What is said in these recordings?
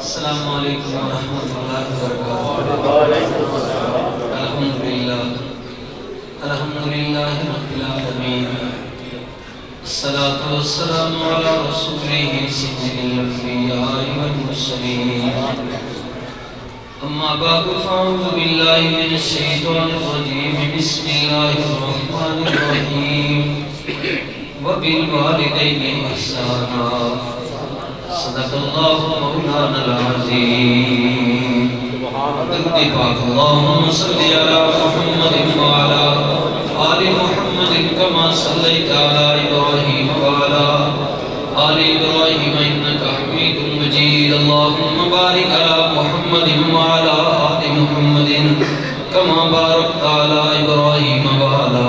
السلام علیکم ورحمۃ اللہ وبرکاتہ۔ الحمدللہ رب العالمین، الصلاۃ والسلام علی رسولہ سید الانبیاء والمرسلین، اما بعد فاعوذ باللہ من الشیطان الرجیم، بسم اللہ الرحمن الرحیم، وبالوالدین احسانا، صدق اللہ مولانا العظیم۔ درود پاک اللہم صلی علی محمد وعلی آل محمد کما صلیت علی ابراہیم وعلی آل ابراہیم انک حمید مجید، اللہم بارک علی محمد وعلی آل محمد کما بارکت علی ابراہیم وعلی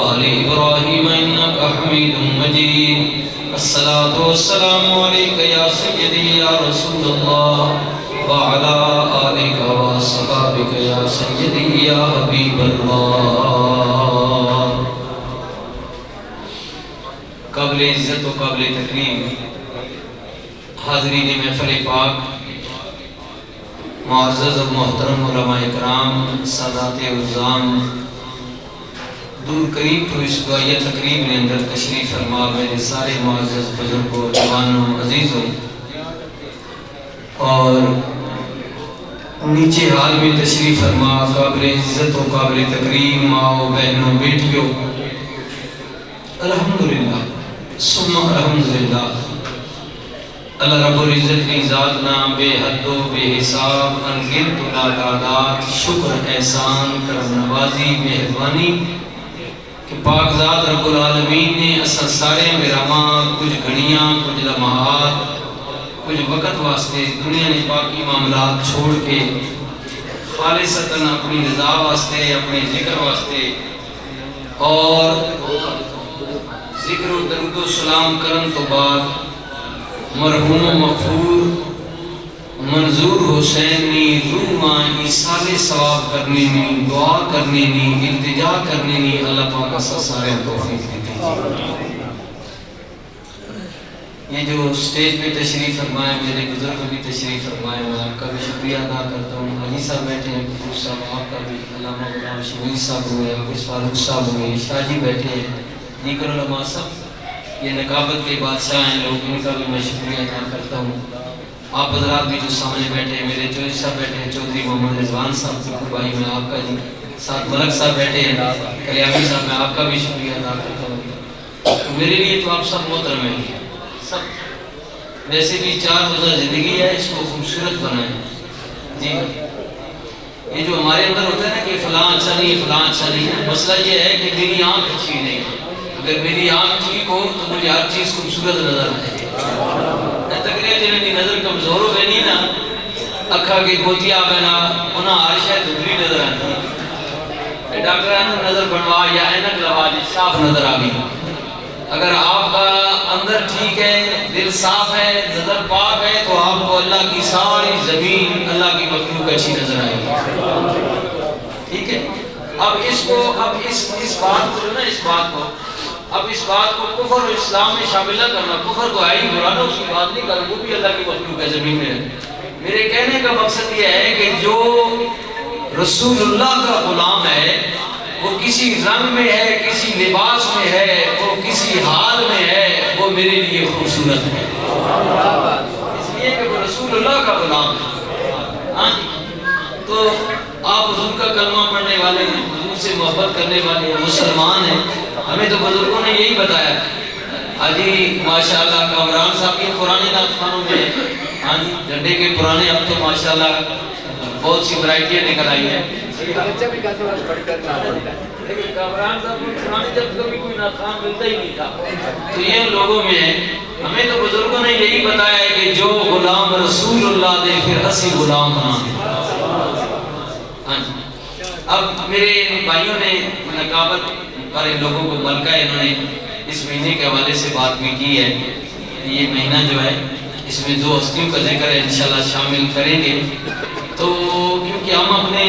آل ابراہیم انک حمید مجید۔ الصلاة والسلام علیکہ یا سیدی یا رسول اللہ، وعلا آلکہ وصحابکہ یا سیدی یا حبیب اللہ۔ قابل عزت و قابل تکریم حاضرین محفل پاک، معزز و محترم علماء اکرام، سادات عظام، دور قریب تو اس دعائیہ تقریب میں اندر تشریف فرما میرے سارے معزز بزرگوں، جوانوں، عزیزوں، اور نیچے حال میں تشریف فرما قابل عزت و قابل تکریم ماؤں، بہنوں، بیٹیوں، الحمدللہ ثم الحمدللہ، اللہ رب العزت کی ذات نام بے حد و بے حساب، انگنت و لا تعداد، شکر، احسان، کرم نوازی، مہربانی کہ پاک ذات رب العالمین نے اصل سارے میراماں کچھ گھڑیاں، کچھ لمحات، کچھ وقت واسطے دنیا نے باقی معاملات چھوڑ کے خالصتاً اپنی رضا واسطے، اپنے ذکر واسطے اور ذکر و درود و سلام کرن تو بعد مرحوم و مغفور منظور حسین نی روحاں ایسال ثواب کرنے نی، دعا کرنے نی، التجا کرنے نی، اللہ پاک اسا سارے توفیق دیتی۔ یہ جو سٹیج پہ تشریف فرمائے میرے بزرگ بھی تشریف فرمائے، میں آپ کا بھی شکریہ ادا کرتا ہوں۔ حاجی صاحب بیٹھے ہیں، کپور صاحب، آپ کا بھی علامہ غلام شبیر صاحب ہوئے، حافظ فاروق صاحب ہوئے، شاہ جی بیٹھے ہیں، دیگر علماء سب، یہ نقابت کے بادشاہ ہیں لوگ، ان کا بھی میں شکریہ ادا کرتا ہوں۔ آپ حضرات بھی جو سامنے بیٹھے ہیں، میرے چودھری صاحب بیٹھے ہیں، چودھری محمد رضوان صاحب کی بھائی میں آپ کا جی، ساتھ ملک صاحب بیٹھے ہیں، کلیامی صاحب، میں آپ کا بھی شکریہ ادا کرتا ہوں۔ میرے لیے تو آپ سب محترم ہیں، سب، ویسے بھی 4 روزہ زندگی ہے، اس کو خوبصورت بنائیں۔ جی یہ جو ہمارے اندر ہوتا ہے نا کہ فلاں اچھا نہیں ہے، فلاں اچھا نہیں ہے، مسئلہ یہ ہے کہ میری آنکھ اچھی نہیں ہے۔ اگر میری آنکھ ٹھیک ہو تو مجھے ہر چیز خوبصورت نظر آئے۔ تقریر جنہیں دی نظر کمزور ہو گئی نا، اکھا کے گوتیا بنا انہاں ہر شاید دھندلی نظر آتی، ڈاکٹران نظر بنوا یا اینک لوا جی صاف نظر آگئی۔ اگر آپ کا اندر ٹھیک ہے، دل صاف ہے، نظر پاک ہے، تو آپ کو اللہ کی ساری زمین، اللہ کی مخلوق اچھی نظر آئے گی۔ ٹھیک ہے، اب اس بات کو نا، اس بات کو کفر و اسلام میں شامل نہ کرنا، کفر تو ہے ہی برا نا، اس کی بات نہیں کرنا، وہ بھی اللہ کی مخلوق ہے زمین میں۔ میرے کہنے کا مقصد یہ ہے کہ جو رسول اللہ کا غلام ہے، وہ کسی رنگ میں ہے، کسی لباس میں ہے، وہ کسی حال میں ہے، وہ میرے لیے خوبصورت ہے، اس لیے کہ وہ رسول اللہ کا غلام ہے۔ ہاں تو آپ حضور کا کلمہ پڑھنے والے ہیں، حضور سے محبت کرنے والے ہیں، مسلمان ہیں، ہمیں تو بزرگوں نے یہی بتایا۔ حاجی ماشاءاللہ کامران صاحب کے پرانے داستانوں میں، ہاں جی جھنڈے کے پرانے، اب تو ماشاءاللہ بہت سی ورائٹیاں نکل آئی ہیں، لیکن کامران صاحب کو پرانے جب کبھی کوئی ناخوان ملتا ہی نہیں تھا، تو یہ لوگوں میں ہے۔ ہمیں تو بزرگوں نے یہی بتایا ہے کہ جو غلام رسول اللہ دے پھر اسی غلام بنا۔ ہاں جی اب میرے بھائیوں نے نقابت والے لوگوں کو ملکہ ہے، انہوں نے اس مہینے کے حوالے سے بات بھی کی ہے۔ یہ مہینہ جو ہے اس میں 2 ہستیوں کا ذکر ہے، انشاءاللہ شامل کریں گے۔ تو کیونکہ ہم اپنے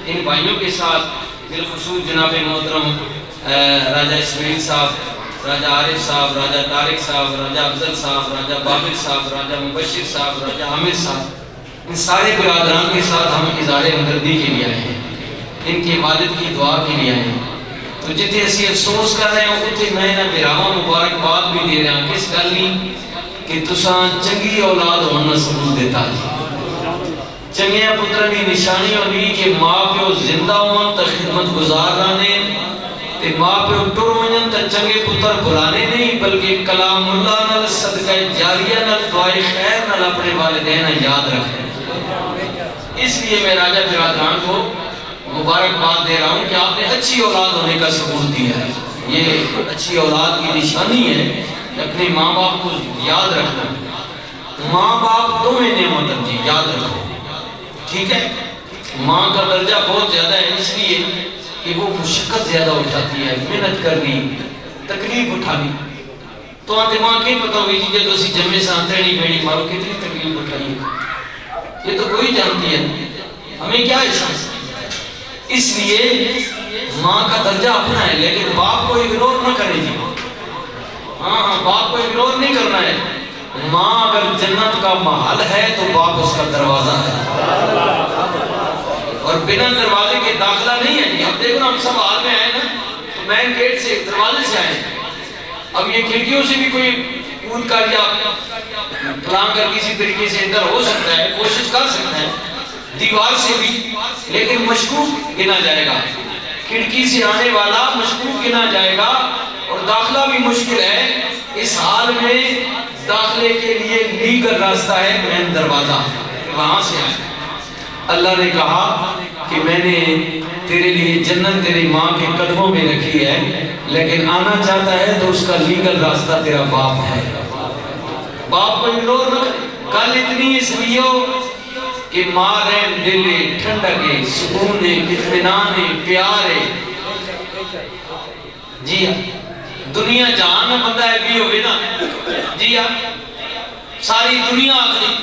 ان بھائیوں کے ساتھ بالخصوص جناب محترم راجہ اسماعیل صاحب راجہ عارف صاحب، راجہ طارق صاحب، راجہ افضل صاحب، راجہ بابر صاحب، راجہ مبشر صاحب، راجہ عامر صاحب، ان سارے برادران کے ساتھ ہم اظہار ہمدردی کے لیے آئے ہیں، ان کی عبادت کی دعا کے لیے آئے ہیں۔ تو جتنے اسی افسوس کر رہے ہیں اتنے میں نہ براواں مبارکباد بھی دے رہے ہیں، کس گل نہیں کہ تساں چنگی اولاد ہونا ثبوت دیتا ہے۔ چنگیاں پتروں کی نشانی ہوگی کہ ماں پیو زندہ ہون تا خدمت گزار لانے، تے ماں پیو ٹر ونجن تا چنگے پتر بلانے نہیں، بلکہ کلام اللہ نال صدقہ جاریہ نال دعائے خیر نال اپنے والدین یاد رکھیں۔ اس لیے میں راجہ برادران کو مبارکباد دے رہا ہوں کہ آپ نے اچھی اولاد ہونے کا ثبوت دیا ہے۔ یہ اچھی اولاد کی نشانی ہے کہ اپنے ماں باپ کو یاد رکھنا۔ ماں باپ دونوں نعمت جی یاد رکھو، ٹھیک ہے؟ ماں کا درجہ بہت زیادہ ہے اس لیے کہ وہ مشقت زیادہ اٹھاتی ہے، محنت کرنی، تکلیف اٹھانی۔ تو آتے ماں کی پتہ ہوئی کہ جو اسی جمعے سے آتے نہیں بیڑی ماں کتنی تکلیف اٹھائی ہے، یہ تو کوئی جانتی ہے، ہمیں کیا احساس ہے؟ اس لیے ماں کا درجہ اپنا ہے، لیکن باپ کو اگنور نہ کرے جی۔ ہاں باپ کو اگنور نہیں کرنا ہے۔ ماں اگر جنت کا محل ہے تو باپ اس کا دروازہ ہے، اور بنا دروازے کے داخلہ نہیں ہے۔ اب دیکھو نا ہم سب حال میں آئے نا، مین گیٹ سے دروازے سے آئے، اب یہ کھڑکیوں سے بھی کوئی کود کر یا پلان کر کسی طریقے سے اندر ہو سکتا ہے، کوشش کر سکتا ہے، دیوار سے بھی، لیکن مشکوک گنا جائے گا۔ کھڑکی سے آنے والا مشکوک گنا جائے گا، اور داخلہ بھی مشکل ہے۔ اس حال میں داخلے کے لیے لیگل راستہ ہے مین دروازہ، وہاں سے آئے۔ اللہ نے کہا کہ میں نے تیرے لیے جنت تیری ماں کے قدموں میں رکھی ہے، لیکن آنا چاہتا ہے تو اس کا لیگل راستہ تیرا باپ ہے۔ باپ کو اگنور نہ کرے۔ کل اتنی اس لیے کہ ماں رہن دلے ٹھنڈکے سکونے اطمینانے پیارے، جی ہاں دنیا جہاں میں بندہ ہے بھی ہوئے نا، جی ہاں ساری دنیا آخری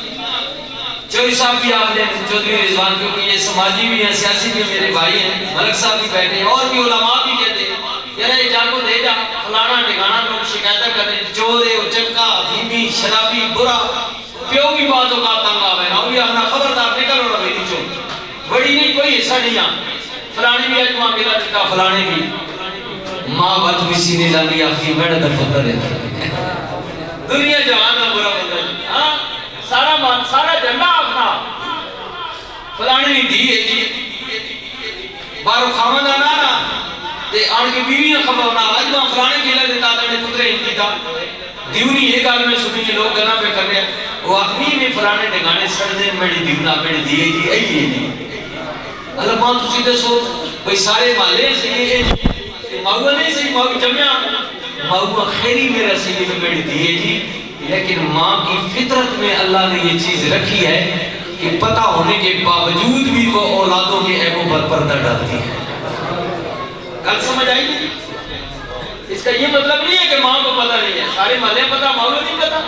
چوہی صاحب بھی آخ لیں، چودھری رضوان، کیونکہ یہ سماجی بھی ہیں، سیاسی بھی میرے بھائی ہیں، ملک صاحب بھی بیٹھے ہیں، اور بھی علماء بھی کہتے ہیں یار یہ جاگو دے جا فلانا ٹھکانا، لوگ شکایتہ کرتے ہیں چورے چکا بھیبی شرابی برا، پیو بھی بعض اوقات تنگ آوے نا، وہ بھی اپنا خبردار نکلو رہے دی چون بڑی نہیں کوئی حصہ نہیں آ فلانی بھی اجماع ملا چکا فلانے بھی ماں بات بھی سینے لانی آخری میڈا در پتر ہے دنیا جہاں نہ برا بندہ ہے، سارا جنہ اپنا فلانے نہیں دی ہے جی بارو خامد آنا نا تے آن کے بیوی نہ خبر ہونا اجماع فلانے کھیلا دیتا تھا نے پترے انتی تھا دیونی ایک آگ میں سنی لوگ گنا پہ کر رہے ہیں وہ اپنی میں فلانے ٹھکانے سڑنے میری دیونا میری دیئے جی ایئے جی اللہ ماں تسی دے سو بھئی سارے مالے سے یہ ماہوہ نہیں سے ماہوہ جمعہ ماہوہ خیری میرا سیدی میں میری دیئے جی، لیکن ماں کی فطرت میں اللہ نے یہ چیز رکھی ہے کہ پتہ ہونے کے باوجود بھی وہ اولادوں کے عیبوں پر پردہ ڈالتی ہے۔ کل سمجھ آئی نہیں؟ اس کا یہ مطلب نہیں ہے کہ ماں کو پتہ نہیں ہے، سارے مالے پتہ ماہوہ نہیں پتہ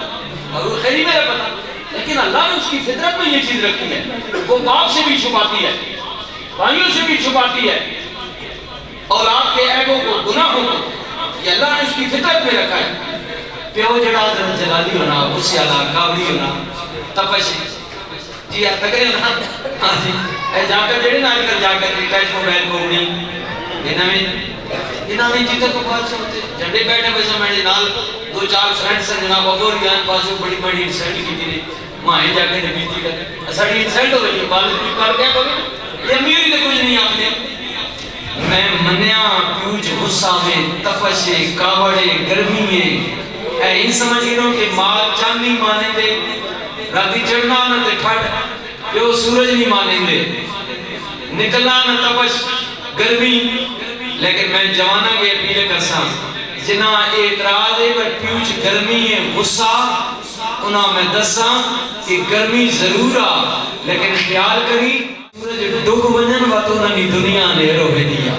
ماہوہ خیری میرا پتہ، لیکن اللہ نے اس کی فطرت میں یہ چیز رکھی ہے، وہ باپ سے بھی چھپاتی ہے بھائیوں سے بھی چھپاتی ہے، اولاد کے عیبوں کو گناہوں کو یہ اللہ نے اس کی فطرت میں رکھا ہے۔ پیو جڑا حضرت جلالی ہونا غصے والا کاوڑی ہونا تپش جی تکرے ہونا ہاں جی اے جا کر جڑے نہ کر جا کر ٹیچ موبائل کو نہیں انہاں میں جیتے کو بات سنتے جھنڈے بیٹھے بس میں نال دو چار فرینڈز ہیں جناب ابو ریان پاسو بڑی بڑی انسلٹ کی تھی ماں جا کے بیتی کر اساڑی انسلٹ ہو گئی بات کر کے کوئی یہ امیر ہی کچھ نہیں آپ نے میں منیا پیوج غصہ میں تپشے کاوڑے گرمی میں اے ان سمجھ گئنوں کہ ماں چاندی مانے دے راتی چڑھنا نہ تے ٹھٹ پیو سورج نہیں مانے دے نکلنا نہ تپش گرمی، لیکن میں جوانہ کے اپیلے کرساں جنہ اعتراض ہے پر پیوج گرمی ہے غصہ انہاں میں دساں کہ گرمی ضرور آ لیکن خیال کری سورج ڈوب ونجن واتو نہ دنیا اندھیرو ہے دیا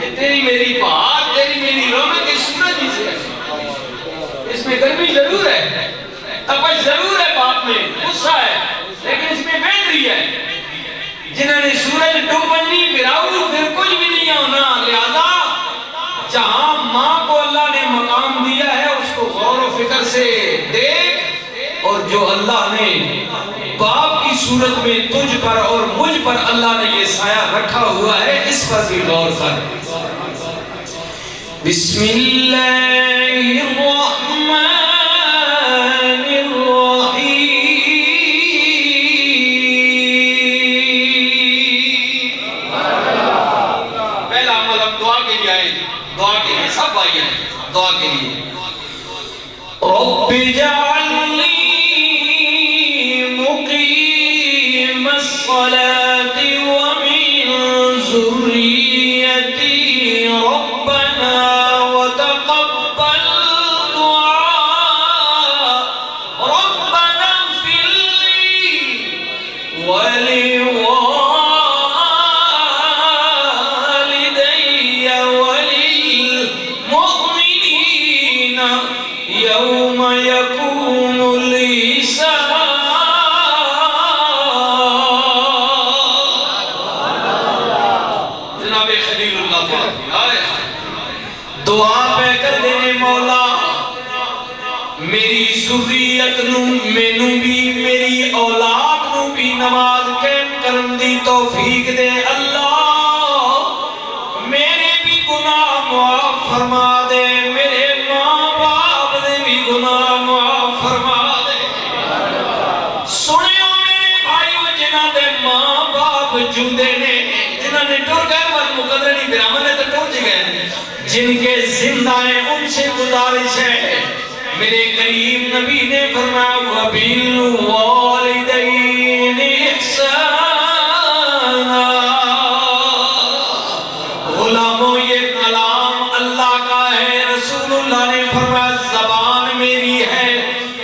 یہ تیری میری بات تیری میری رونق کے سورج ہی سے اس میں گرمی ضرور ہے تپش ضرور ہے باپ میں غصہ ہے لیکن اس میں بہتری ہے جنہوں نے سورج ڈوب ونجنی پھراؤ پھر کچھ بھی نہیں ہونا لہذا جہاں ماں جو اللہ نے باپ کی صورت میں تجھ پر اور مجھ پر اللہ نے یہ سایہ رکھا ہوا ہے، اس پر بھی غور کر۔ بسم اللہ الرحمن الرحیم۔ پہلا عمل اب دعا کے لیے آئے، دعا کے لیے سب آئیے، دعا کے لیے۔ رب جعلنی مقیم الصلاة ومن ذریتی ربنا وتقبل دعاء ربنا اغفر لي ولوالدي وللمؤمنين يوم يقوم الحساب۔ جناب خلیل اللہ پاک دعا پہ کر دینے مولا میری ذریت نو مینو بھی میری اولاد نو بھی نماز قائم کرن دی توفیق دے اللہ، میرے بھی گناہ معاف فرما دے، میرے ماں باپ دے بھی گناہ معاف فرما دے۔ سنیو میرے بھائیو جنہ دے ماں باپ جندے نے، جنہ نے ٹر گئے وقت مقدرنی برامن نے تو ٹر گئے، جن کے زندہ ہیں ان سے گزارش ہے، میرے کریم نبی نے فرمایا وَبِالْوَالِدَيْنِ إِحْسَانًا۔ غلاموں یہ کلام اللہ کا ہے، رسول اللہ نے فرمایا زبان میری ہے،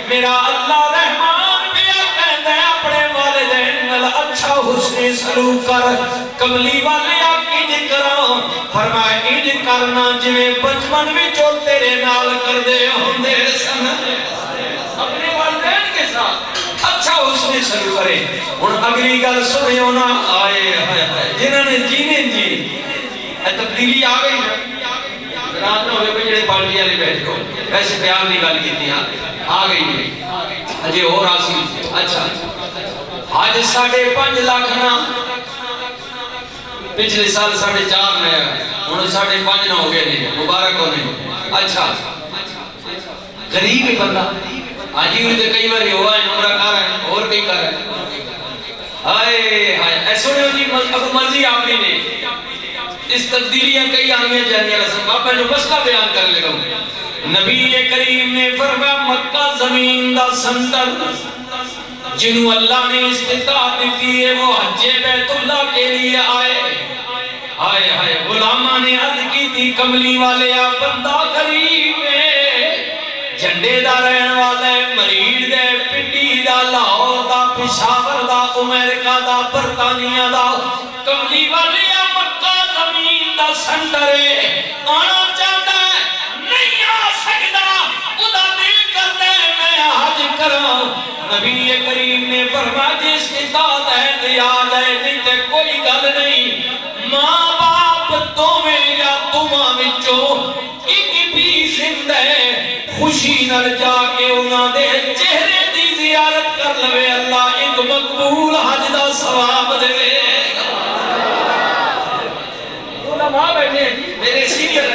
میرا اللہ رحمان پیا کہتا ہے اپنے والدین نال اچھا حسن سلوک کر، کملی والے انج کرو، فرمایا انج کرنا جویں بچپن وچوں تیرے نال کر دے ہوندے سن، اپنے والدین کے ساتھ اچھا حسن سلوک کرے۔ ہن اگلی گل سنیو نا، آئے ہائے ہائے جنہاں نے جینے جی تبدیلی آ گئی رات نہ ہوئے بجڑے پارٹی والے بیٹھ کو ایسے پیار نہیں گل کی آ گئی اجے اور آسی۔ اچھا آج 5.5 لاکھ نا، پچھلے سال 4.5 نیا، انہوں 5.5 نہ ہو گئے نہیں، مبارک ہونے۔ اچھا غریب بندہ آجی ہوئی تو کئی باری ہوا ہے، نمرہ کار ہے اور کئی کار ہے، آئے ہائے ایسو نے جی اب مرضی آپ نے اس تبدیلیاں کئی آنیاں جانیاں رسم آپ میں جو مسئلہ بیان کر لے گا۔ نبی کریم نے فرمایا مکہ زمین دا سنتر جنہوں اللہ نے استطاعت دی ہے وہ حج بیت اللہ کے لیے آئے، آئے ہائے غلامہ نے عرض کی تھی کملی والے آپ بندہ قریب ہے، جھنڈے دا رہن والا ہے، مریڑ دے پنڈی دا لاہور دا پشاور دا امریکہ دا برطانیہ دا، کملی والے آپ مکہ زمین دا سنتر ہے، آنا چاہتا ہے نہیں آ سکتا، ادا دل کرتا ہے میں حج کراں۔ نبی کریم نے فرمایا جس کی ذات ہے دیاد ہے نہیں تے کوئی گل نہیں، ماں باپ دو میں یا تمہاں وچوں ایک بھی زندہ ہے، خوشی نال جا کے انہاں دے چہرے دی زیارت کر لوے، اللہ ایک مقبول حج دا ثواب دے۔ علماء بیٹھے ہیں میرے سینئر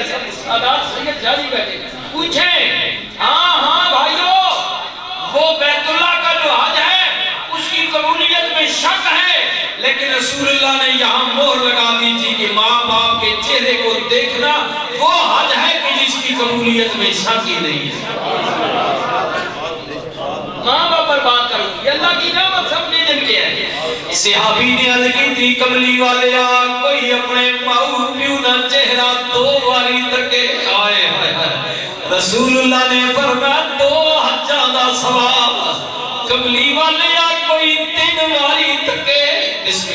سادات سید جاری بیٹھے پوچھیں ہاں ہاں بھائیو وہ بیت اللہ کا جو حج ہے اس کی قبولیت میں شک ہے، لیکن رسول اللہ نے یہاں مہر لگا دی تھی کہ ماں باپ کے چہرے کو دیکھنا وہ حج ہے کہ جس کی قبولیت میں شک ہی نہیں ہے۔ ماں باپ پر بات کرو یہ اللہ کی نعمت سب نے جن کے ہے۔ صحابی نے عرض کی تھی کملی والے کوئی اپنے ماؤ پیو نہ چہرہ 2 باری تکے، آئے ہائے ہائے رسول اللہ نے فرمایا 2 حجاں دا ثواب، کملی والے کوئی 3 باری تکے، بسم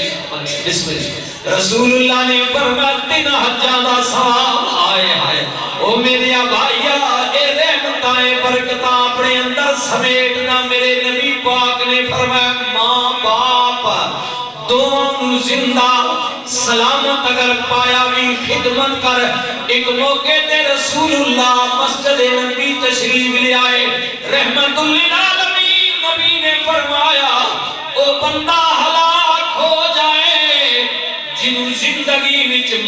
اللہ رسول اللہ نے فرمایا 3 حجاں دا ثواب، آئے ہائے او میرے بھائیا اے رحمتائیں برکتاں اپنے اندر سمیٹنا۔ میرے نبی پاک نے فرمایا ماں باپ دونوں زندہ سلامت اگر پایا بھی خدمت کر۔ ایک موقع دے رسول اللہ مسجد نبی تشریف لے آئے، رحمت للعالمین نبی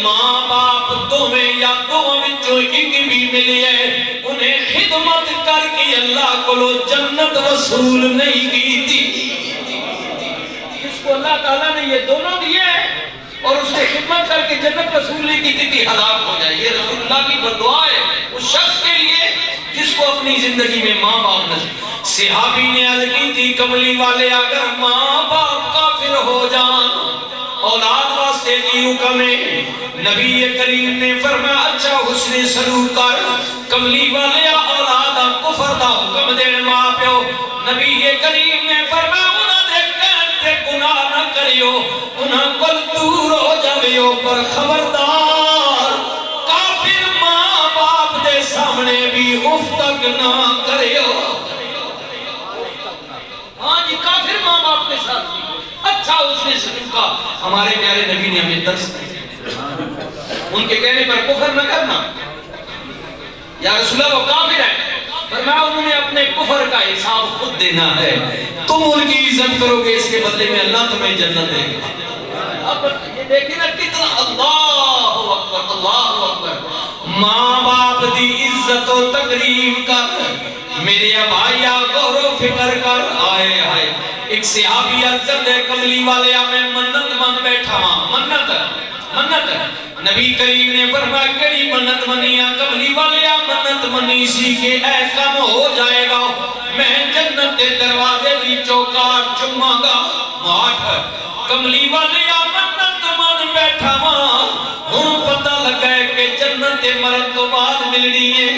ماں باپ دوویں یا دوواں وچوں ایک بھی ملی ہے انہیں خدمت کر کے اللہ کو جنت وصول نہیں کی تھی. جس کو اللہ تعالیٰ نے یہ دونوں دیے اور اس نے خدمت کر کے جنت وصول نہیں کی تھی ہلاک ہو جائے. یہ رسول اللہ کی بددعا ہے اس شخص کے لیے جس کو اپنی زندگی میں ماں باپ نہ. صحابی نے عرض کی تھی کملی والے اگر ماں باپ کافر ہو جان اولاد واسطے کی حکم ہے. نبی کریم نے فرمایا اچھا حسن سلوک کر. کملی والے اولاد کفر دا حکم دین ماں پیو. نبی کریم نے فرمایا انہاں دے کہن تے گناہ نہ کریو انہاں کول دور ہو جاویو پر خبردار کافر ماں باپ دے سامنے بھی اف تک نہ کریو. ہاں جی کافر ماں باپ کے ساتھ اچھا اس نے سلوک کا. ہمارے پیارے نبی نے ہمیں درس دیا ان کے کہنے پر کفر نہ کرنا. یا رسول اللہ وہ کافر ہے فرمایا انہوں نے اپنے کفر کا حساب خود دینا ہے. تم ان کی عزت کرو گے اس کے بدلے میں اللہ تمہیں جنت دے گا. اب یہ دیکھیں نا کتنا اللہ اکبر اللہ اکبر. ماں باپ دی عزت و تکریم کر میرے بھائیا غور و فکر کر. آئے آئے ایک صحابی عرض کرتے کملی والے میں منت من بیٹھا ہاں. منت نبی کریم نے فرمایا کیڑی منت منیا؟ کملی والے منت منی سی کہ اے کم ہو جائے گا میں جنت دے دروازے دی چوکاٹ چوماں گا. کملی والے منت من بیٹھا ہاں ہن پتہ لگا ہے کہ جنت دے مرن تو بعد ملنی ہے.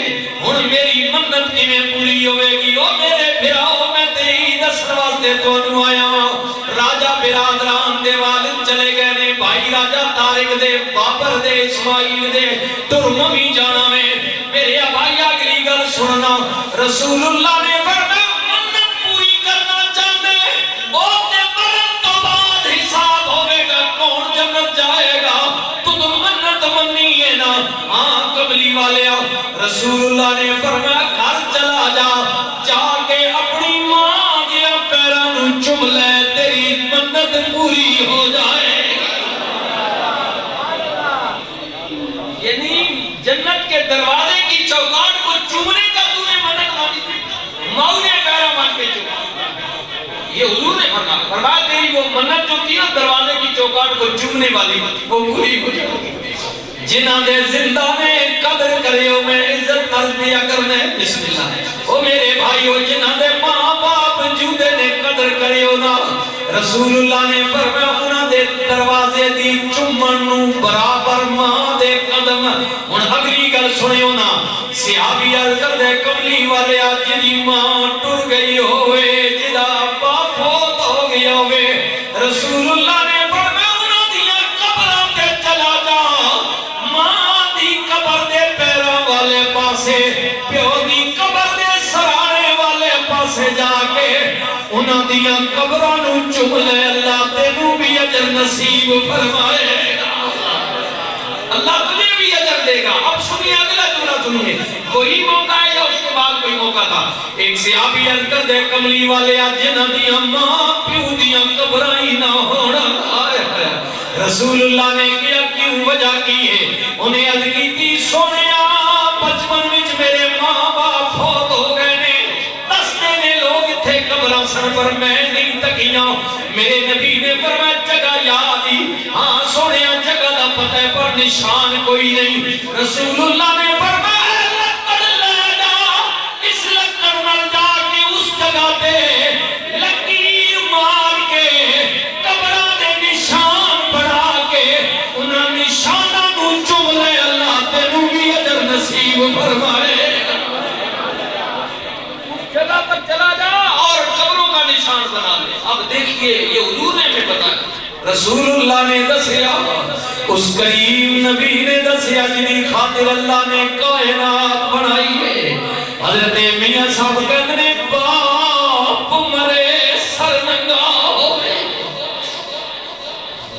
ہن میری منت کیویں پوری ہوے گی؟ او میرے بھراؤ میں تے دس واسطے تانوں آیا ہاں. راجہ برادران دے والد چلے گئے نے بھائی راجہ طارق دے بابر دے اسماعیل دے ترممی جانا میں. میرے بھائی اگلی گل سننا رسول اللہ نے فرمایا منت پوری کرنا چاہتے او تے مرن تو بعد حساب ہوے گا کون جنت جائے گا. تو منت منی ہے نا؟ ہاں کملی والے رسول اللہ نے فرمایا گھر چلا جا جا کے اپنی ماں کے پیراں نوں چوم لے تیری منت پوری ہو جائے. یعنی جنت کے دروازے کی چوکاٹ کو چومنے کا تو نے منت مانی تھی ماؤں نے پیرا مان کے چوما. یہ حضور نے فرمایا تیری وہ منت جو تھی نا دروازے کی چوکاٹ کو چومنے والی وہ پوری ہو جائے. جنہاں دے زندہ نے قدر کریو میں عزت کر دیا کرنا ہے. بسم اللہ. او میرے بھائیو جنہاں دے ماں باپ جودے نے قدر کریو نا رسول اللہ نے فرمایا انہاں دے دروازے دی چمن نو برابر ماں دے قدم. ہن اگلی گل سنیو نا صحابی عرض کردے کملی والے جدی ماں ٹر گئی ہوئے جدا باپ فوت ہو گیا ہوئے رسول اللہ نے فرمایا انہاں دیاں قبراں تے چلا جا. ماں دی قبر دے پیراں والے پاسے پیو دی قبر دے سرانے والے پاسے جا کے انہاں دیاں قبراں نوں چوم لے اللہ تینوں بھی اجر نصیب فرمائے گا. اللہ تجھے بھی اجر دے گا. اب سنیے اگلا جملہ سنیے. کوئی موقع ہے یا اس کے بعد کوئی موقع تھا؟ ایک صحابی عرض کر دے کملی والے جنہاں دیاں ماں پیو دیاں قبراں ہی نہ ہونا. رسول اللہ نے کیا کیوں وجہ کی ہے؟ انہیں عرض کی تھی سونیا بچپن وچ میرے ماں باپ فوت ہو گئے نے دستے نے لوگ تھے قبراں سن پر میں نہیں تکیاں. میرے نبی نے فرمایا جگہ یاد ہی ہاں سونیا جگہ دا پتہ ہے پر نشان کوئی نہیں. رسول اللہ نے فرمایا لکڑ لے جا اس لکڑ نال جا کے اس جگہ تے لکیر مار کے قبراں دے نشان بنا کے انہاں نشاناں نوں چوم لے اللہ تینوں بھی اجر نصیب فرمائے. اس جگہ پر چلا جا اور قبروں کا نشان بنا لے. اب دیکھئے یہ حضور نے ہمیں بتایا رسول اللہ نے دسیا اس کریم نبی نے دسیا جنہی خاطر اللہ نے کائنات بنائی ہے. حضرت میاں صاحب کہتے ہیں باپ مرے سر ننگا ہوئے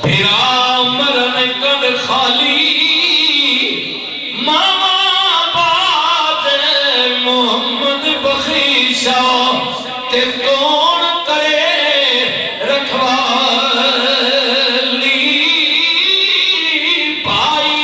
بھرا مرن کن خالی ماما بات محمد بخیشہ تے کون کرے رکھوالی. بھائی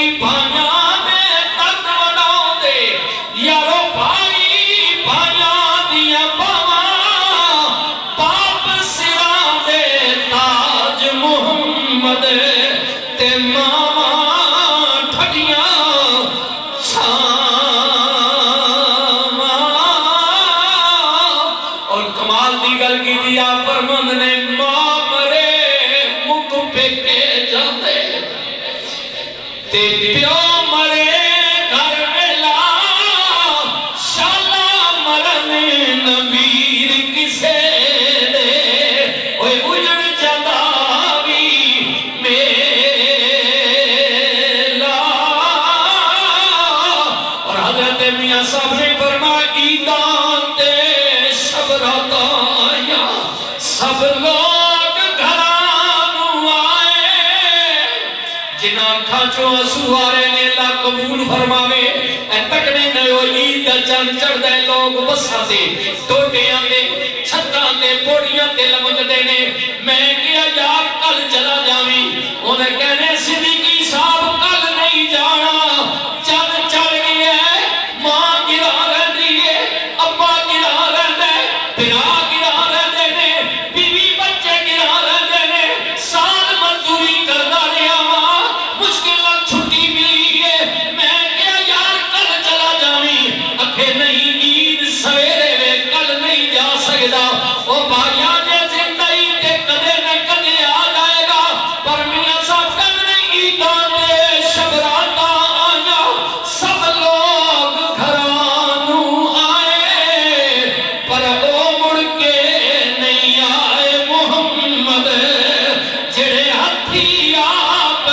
فرمند نے ماں مرے مک پہ کے جاتے تے پیو مرے گھر ویلا شالا مرن نبیر کسے دے اوے اجڑ جاتا بھی میلا اور حضرت میاں صاحب نے فرمایا عیدان تے شب راتا آیا سب لوگ گھرانو آئے جنہاں کھاچو اسوارے نے اللہ قبول فرماوے اے تکنے نیو عید دا چند چڑھ دے لوگ بسا دے ٹوٹیاں دے چھتاں دے پوڑیاں دے لمک دے نے میں کیا یار کل چلا جاویں انہیں کہنے صدیقی صاحب کل نہیں جانا چند چڑھ گیا ہے ماں گرا رہ دیئے ابا گرا رہ دے پھرا گرا رہ دے نے بیوی بچے گرا رہ دے نے سال مزدوری کردہ لیا ماں مشکل چھٹی ملی ہے میں کیا یار کل چلا جاویں اکھے نہیں عید سویرے وے کل نہیں جا سکتا او بھائیاں جے زندگی تے کدے نہ کدے آ جائے گا پر میاں صاحب کد نہیں عیداں تے شب راتا آیا سب لوگ گھرانو آئے پر او مڑ کے نہیں آئے محمد جڑے ہتھی آپ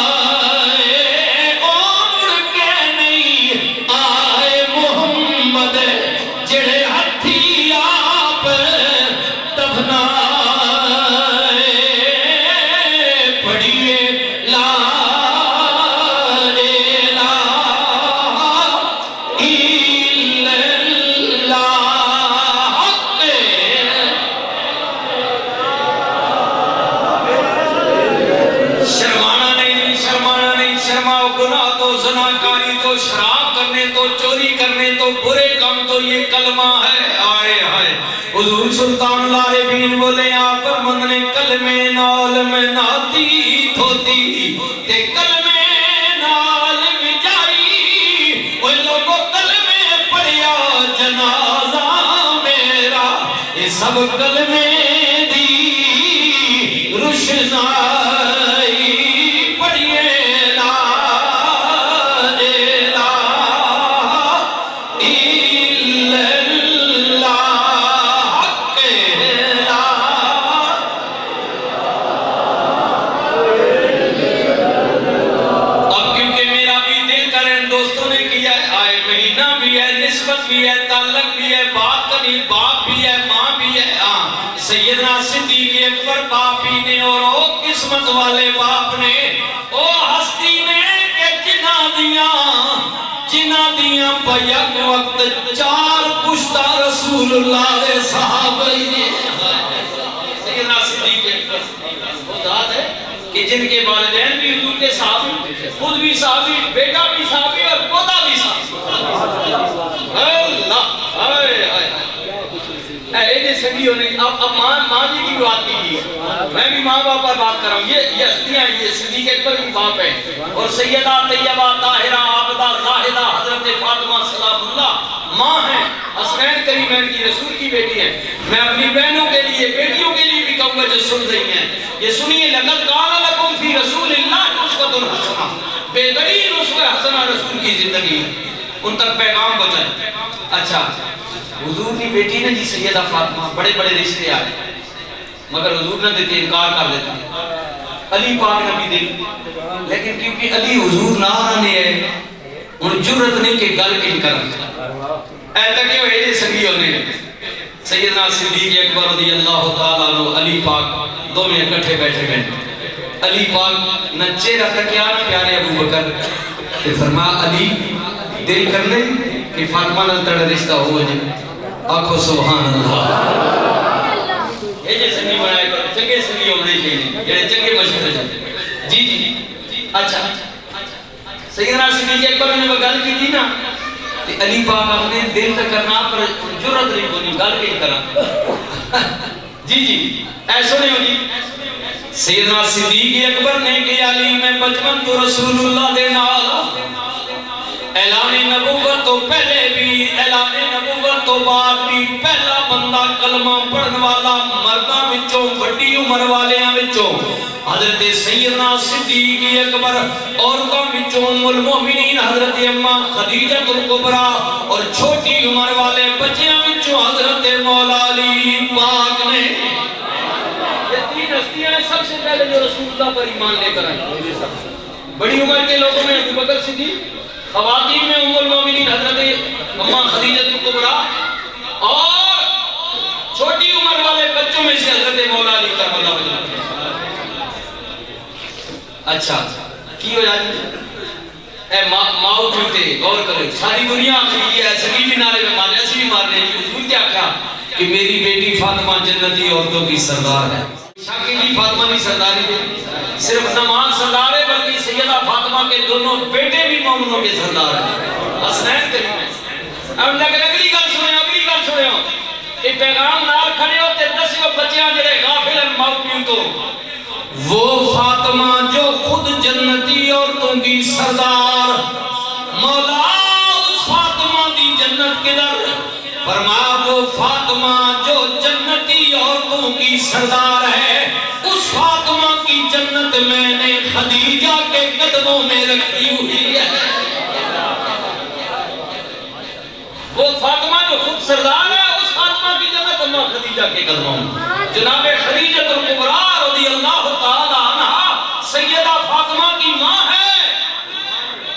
دفنائے او مڑ کے نہیں آئے محمد جڑے ہتھی آپ دفنائے پڑھیے لا الہ الا اللہ حق شرمانا نہیں شرماؤ گناہ تو زناکاری تو شراب کرنے تو چوری کرنے تو برے کام تو یہ کلمہ ہے آئے آئے حضور سلطان العارفین بولے آپ فرمند نے کلمے نال میں ناتی دھوتی تے کلمے نال میں جائی وہ لوگوں کلمے پڑھیا جنازہ میرا یہ سب کلمے دی روشنائی پڑھیے لا الہ الا اللہ حق لا اب کیونکہ میرا بھی دل کرے دوستوں نے کیا ہے آئے مہینہ بھی ہے نسبت بھی ہے تعلق بھی ہے بات کرنی باپ بھی ہے ماں بھی ہے سیدنا صدیق اکبر باپ ہی نے اور او قسمت والے باپ نے او ہستی نے کہ جنہ دیاں بیک وقت 4 پشتہ رسول اللہ دے صحابہ نے سیدنا صدیق اکبر وہ ذات ہے کہ جن کے والدین بھی حضور کے صحابی خود بھی صحابی بیٹا بھی صحابی اور پوتا بھی صحابی اللہ ایجے سنگی ہونے اب ماں جی کی بات کیجیے میں بھی ماں باپ پر بات کر رہا ہوں یہ ہستیاں یہ صدیق اکبر کی باپ ہے اور سیدہ طیبہ طاہرہ عابدہ زاہدہ حضرت فاطمہ سلام اللہ ماں ہیں حسنین کریمین کی رسول کی بیٹی ہیں میں اپنی بہنوں کے لیے بیٹیوں کے لیے بھی کہوں گا جو سن رہی ہیں یہ سنیے لقد کان لکم فی رسول اللہ اسوۃ حسنہ بہترین اسوہ حسنہ رسول کی زندگی ان تک پیغام پہنچائیں اچھا حضور کی بیٹی نے جی سیدہ فاطمہ بڑے بڑے رشتے آئے مگر حضور نے دیتے انکار کر دیتا علی پاک نبی دے لیکن کیونکہ علی حضور نہ آنے ہے ان جرت نہیں کہ گل کی کرن اے تک یہ ایجے سنگی ہونے سیدنا صدیق اکبر رضی اللہ تعالیٰ عنہ علی پاک دو میں اکٹھے بیٹھے گئے علی پاک نہ چہرہ تکیا نہ پیارے ابو بکر کہ فرما علی دل کر لے کہ فاطمہ نہ تڑ رشتہ ہو جائے آنکھو سبحان اللہ یہ جے سنگی بنائے کر چنگے سنگی ہونے چاہیے یہ چنگے مشہور جاتے جی جی اچھا سیدنا صدیق اکبر نے وہ گل کی تھی نا کہ علی پاک اپنے دل تک کرنا پر جرت نہیں بنی گل کی طرح جی جی ایسا نہیں ہو جی سیدنا صدیق اکبر نے کہ علی میں بچپن تو رسول اللہ دے نال اعلان نبوت تو پہلے بھی اعلان نبوت تو بعد بھی پہلا بندہ کلمہ پڑھن والا مرداں وچوں بڑی عمر والیاں وچوں حضرت سیدنا صدیق اکبر، عورتوں وچوں ام المومنین حضرت اما خدیجہ الکبریٰ، اور چھوٹی عمر والے بچیاں وچوں حضرت مولا علی پاک نے۔ یہ تین ہستیاں ہیں سب سے پہلے جو رسول اللہ پر ایمان لے کر آئی۔ بڑی عمر کے لوگوں میں ابو بکر صدیق، خواتین میں ام المومنین حضرت اما خدیجہ الکبریٰ، اور چھوٹی عمر والے بچوں میں سے حضرت مولا علی کرم اللہ وجہہ۔ اچھا کی ہو جاتی اے ماؤ چھوٹے غور کرے، ساری دنیا آخری ہے، سبھی بھی نعرے میں مارے، اسی بھی مارنے کی حضور کیا کہا کہ میری بیٹی فاطمہ جنتی عورتوں کی سردار ہے۔ شاکی جی فاطمہ کی سرداری دے، صرف نمان سردار ہے بلکہ سیدہ فاطمہ کے دونوں بیٹے بھی مومنوں کے سردار ہیں، حسنین کریم ہیں۔ اب لیکن اگلی گل سنیں کہ پیغام نال کھڑے ہوتے دسیوں بچیاں جڑے غافل ہیں موت پیوں تو، وہ فاطمہ جو خود جنتی عورتوں کی سردار، مولا اس فاطمہ دی جنت کدھر؟ فرمایا وہ فاطمہ جو جنتی عورتوں کی سردار ہے، اس فاطمہ کی جنت میں نے خدیجہ کے قدموں میں رکھی ہوئی ہے۔ وہ فاطمہ جو خود سردار ہے، اس فاطمہ کی جنت اماں خدیجہ کے قدموں میں۔ جناب خدیجہ الکبریٰ رضی اللہ تعالی عنہ سیدہ فاطمہ کی ماں ہے۔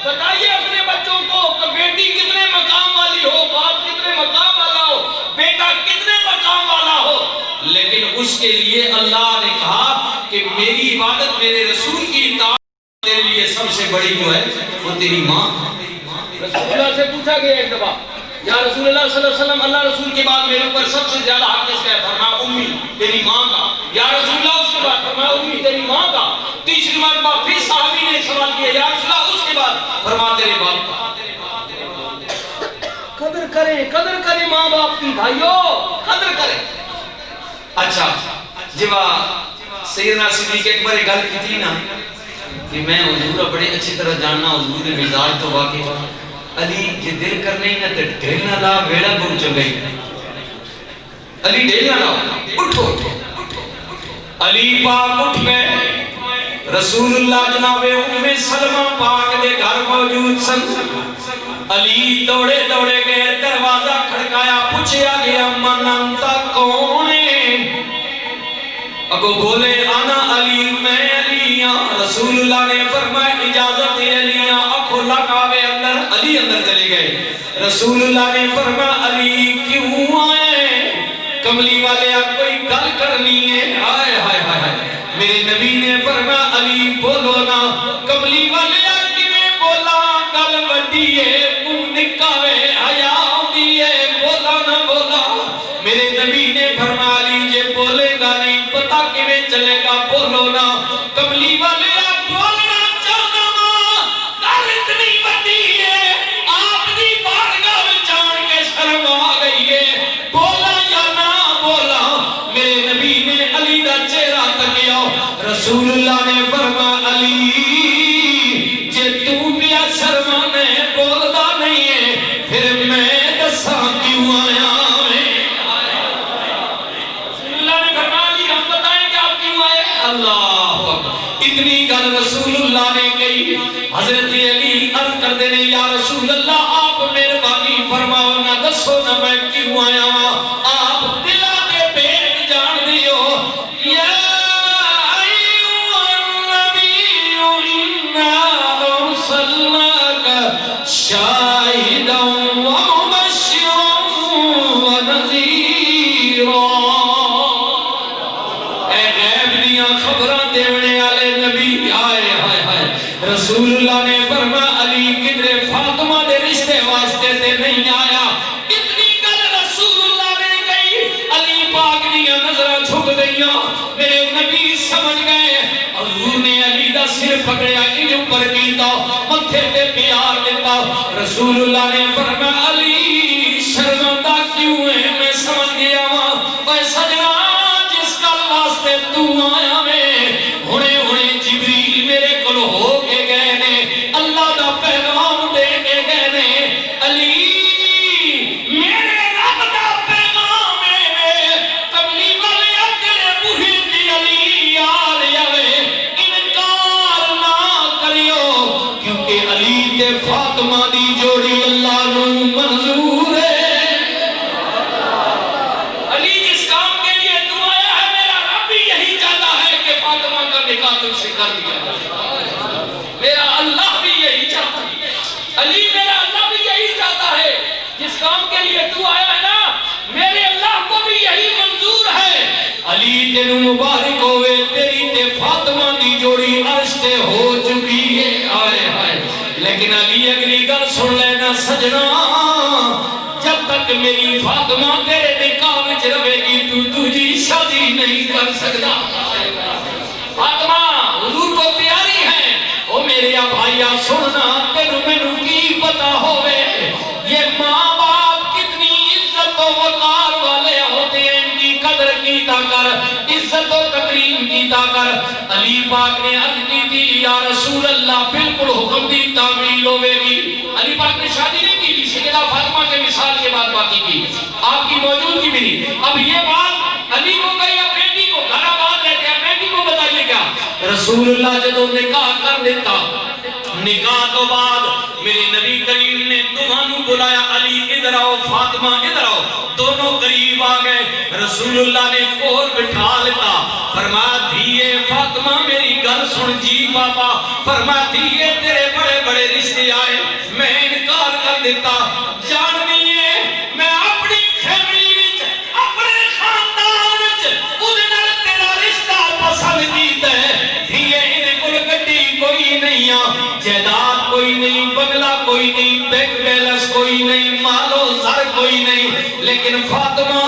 بتائیے اپنے بچوں کو کہ بیٹی کتنے مقام والی ہو، باپ کتنے مقام والا ہو، بیٹا کتنے مقام والا ہو، لیکن اس کے لیے اللہ نے کہا کہ میری عبادت، میرے رسول کی اطاعت تیرے لیے سب سے بڑی جو ہے وہ تیری ماں۔ رسول اللہ سے پوچھا گیا ایک دفعہ، یا رسول اللہ صلی اللہ علیہ وسلم اللہ رسول کے بعد میرے اوپر سب سے زیادہ حق کس کا ہے؟ فرمایا امی تیری ماں کا۔ یا رسول اللہ اس کے بعد؟ فرمایا امی تیری ماں کا۔ تیسری مرتبہ پھر صحابی نے سوال کیا، یا رسول اللہ اس کے بعد؟ فرمایا تیرے باپ کا۔ قدر کریں ماں باپ کی بھائیو، قدر کریں۔ اچھا جب سیدنا صدیق اکبر ایک گل کی تھی نا کہ میں حضور بڑے اچھی طرح جاننا، حضور دے مزاج تو واقعی علی جی دل کرنے ہی نہ تے ڈھیل نہ لا بیڑا گم چگئی۔ علی ڈھیل نہ لا، اٹھو علی پاک اٹھ گئے۔ رسول اللہ جناب ام سلمہ پاک دے گھر موجود سن۔ علی دوڑے گئے، دروازہ کھڑکایا، پوچھا گیا من انتا کون ہے؟ اگو بولے انا علی، میں علی ہاں۔ رسول اللہ نے فرمایا اجازت ہے علی ہاں، آنکھوں لگاوے اندر۔ علی اندر چلے گئے۔ رسول اللہ نے فرمایا علی کیوں آئے؟ کملی والے آپ کوئی گل کرنی ہے؟ ہائے ہائے ہائے، میرے نبی نے فرمایا علی بولو نا۔ کملی والے آپ کیویں بولا؟ گل وڈی ہے، منہ نکاوے حیا ہوندی ہے، بولا نہ بولا۔ میرے نبی نے فرمایا علی جے بولے گا نہیں پتہ کیویں چلے گا، بولو نا۔ کملی والے آپ بولنا چاہنا ماں، گل اتنی وڈی ہے، آپ دی بارگاہ میں جان کے شرم آ گئی ہے، بولا یا نہ بولا۔ میرے نبی نے علی دا چہرہ تکیا، رسول اللہ نے فرمایا علی جے تو بھی شرمانے بولدا نہیں ہے، پھر میں دساں کیوں آیا میں۔ رسول اللہ نے فرمایا علی ہم بتائیں کہ آپ کیوں آئے؟ اللہ اکبر، اتنی گل رسول اللہ نے کہی۔ حضرت علی عرض کر دینے یا رسول اللہ آپ مہربانی فرماؤ نہ دسو نہ میں کیوں آیا ہوں، آپ دلا کے بیٹ جان دیو۔ یا ایوہ النبی انا ارسلناک شاہدا ومبشرا ونذیرا۔ اے غیب دیاں خبراں دیونے والے نبی، آئے ہائے ہائے۔ رسول اللہ نے فرمایا علی کدھر فاطمہ دے رشتے واسطے تے نہیں آیا۔ اتنی گل رسول اللہ نے کہی، علی پاک دیاں نظراں جھک گئیاں۔ میرے نبی سمجھ گئے، حضور نے علی دا سر پکڑیا، انج اوپر کیتا، متھے تے پیار دیتا۔ رسول اللہ نے فرمایا علی شرمندہ کیوں ہے؟ میں سمجھ گیا ہوں، اے سجنا جس گل واسطے تو آیا میں ہونے جبریل میرے کول ہو کے گئے نے، اللہ دا پیغام دے کے گئے نے۔ علی علی میرا اللہ بھی یہی چاہتا ہے، جس کام کے لیے تو آیا ہے نا میرے اللہ کو بھی یہی منظور ہے۔ علی تینوں مبارک ہوئے، تیری تے فاطمہ دی جوڑی عرش تے ہو چکی ہے۔ آئے ہائے، لیکن علی اگلی گل سن لینا سجنا، جب تک میری فاطمہ تیرے نکاح وچ رہے گی تو تجھی شادی نہیں کر سکتا۔ فاطمہ حضور کو پیاری ہے۔ او میرے بھائیا سننا، تینوں مینوں کی پتا ہوئے یہ ماں باپ کتنی عزت و وقار والے ہوتے ہیں، ان کی قدر کیتا کر، عزت و تکریم کیتا کر۔ علی پاک نے عرض کی تھی یا رسول اللہ بالکل حکم دی تعمیل ہوئے گی۔ علی پاک نے شادی نہیں کی تھی، سیدہ فاطمہ کے مثال کے بعد باقی کی، آپ کی موجودگی بھی نہیں۔ اب یہ بات علی کو کہی اب بیٹی کو گھر آباد لیتے ہیں، بیٹی کو بتائیے کیا؟ رسول اللہ جدو نکاح کر دیتا، نکاح تو بعد میرے نبی کریم نے دونوں بلایا، علی ادھر آؤ، فاطمہ ادھر آؤ، دونوں قریب آ گئے۔ رسول اللہ نے کول بٹھا لیتا، فرمایا دھیے فاطمہ میری گل سن جی بابا، فرمایا دھیے تیرے بڑے بڑے رشتے آئے، میں انکار کر دیتا، جان دیئے میں اپنی فیملی وچ اپنے خاندان وچ ادھر تیرا رشتہ پسند کیتا ہے۔ دھیے انہیں کل گڈی کوئی نہیں آ، جائیداد کوئی نہیں، بنگلہ کوئی نہیں، بینک بیلنس کوئی نہیں، مال و زر کوئی نہیں، لیکن فاطمہ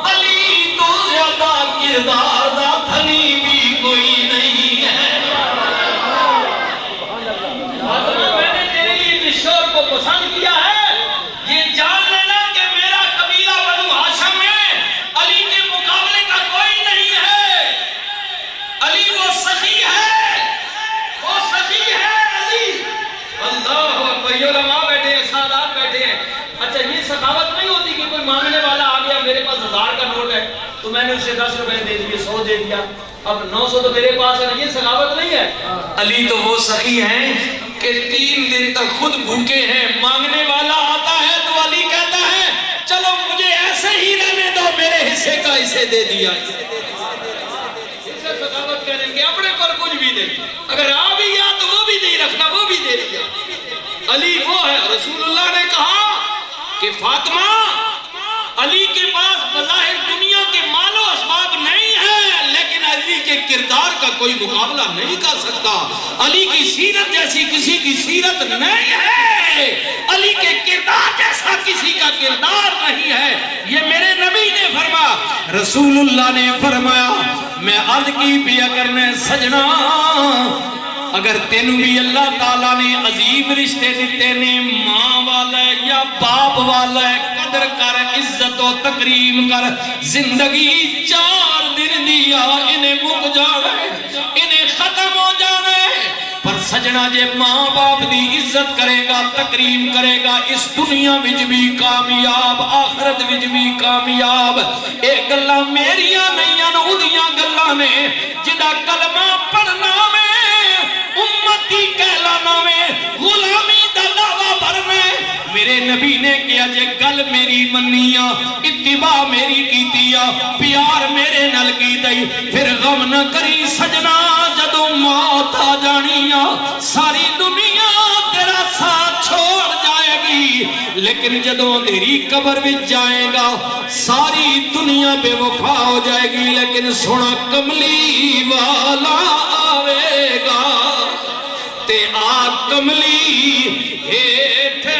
علی تو زیادہ کردار دا دھنی بھی کوئی نہیں ہے۔ فاطمہ میں نے تیرے لیے جس شور کو پسند کیا ہے، یہ جان لینا کہ میرا قبیلہ بنو ہاشم میں علی کے مقابلے کا کوئی نہیں ہے۔ علی وہ سخی ہے، وہ سخی ہے علی۔ اللہ اکبر، یہ علماء بیٹھے ہیں، سادات بیٹھے ہیں۔ اچھا یہ سخاوت نہیں ہوتی کہ کوئی مانگنے والا آ گیا، میرے پاس 1000 کا نوٹ ہے تو میں نے اسے 10 روپے دے دیے، 100 دے دیا، اب 900 تو میرے پاس ہے، یہ سخاوت نہیں ہے۔ علی تو وہ سخی ہیں کہ 3 دن تک خود بھوکے ہیں، مانگنے والا آتا ہے تو علی کہتا ہے چلو مجھے ایسے ہی رہنے دو، میرے حصے کا اسے دے دیا۔ سخاوت کریں گے اپنے پر کچھ بھی نہیں، اگر آ بھی گیا تو وہ بھی نہیں رکھنا، وہ بھی دے دیا۔ علی وہ ہے۔ رسول اللہ نے کہا کہ فاطمہ علی کے پاس بظاہر دنیا کے مال و اسباب نہیں ہے، لیکن علی کے کردار کا کوئی مقابلہ نہیں کر سکتا۔ علی کی سیرت جیسی کسی کی سیرت نہیں ہے، علی کے کردار جیسا کسی کا کردار نہیں ہے، یہ میرے نبی نے فرمایا۔ رسول اللہ نے فرمایا میں عرض کی پیا کرنے سجنا، اگر تینوں بھی اللہ تعالیٰ نے عظیم رشتے دیتے نے، ماں والا یا باپ والا، قدر کر، عزت و تکریم کر۔ زندگی 4 دن دیا، انہیں مک جانے، انہیں ختم ہو جانے، پر سجنا جے ماں باپ دی عزت کرے گا، تکریم کرے گا، اس دنیا وچ بھی کامیاب، آخرت وچ بھی کامیاب۔ اے گلاں میریاں نہیں ہیں، اودیاں گلاں نے جدا کلمہ پڑھنا میں امتی کہلانا میں غلامی دا دعویٰ بھرنے۔ میرے نبی نے کیا جے گل میری منیا، اتباع میری کیتیا، پیار میرے نل کی دئی، پھر غم نہ کری سجنا جدو موت آ جانیا، ساری دنیا تیرا ساتھ چھوڑ جائے گی، لیکن جدو تیری قبر وچ جائے گا ساری دنیا بے وفا ہو جائے گی، لیکن سونا کملی والا آوے گا تے آ کملی ہیٹھے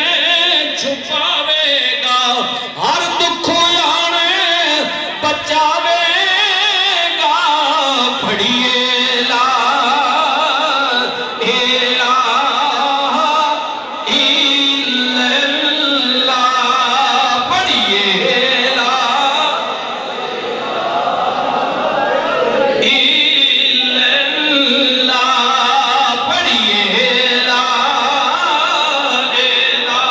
چھپاوے گا، ہر دکھو یانے بچاوے گا، پڑھیے لا الہ الا اللہ، پڑھیے لا الہ، پڑھیے لا الہ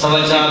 4:15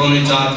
3:45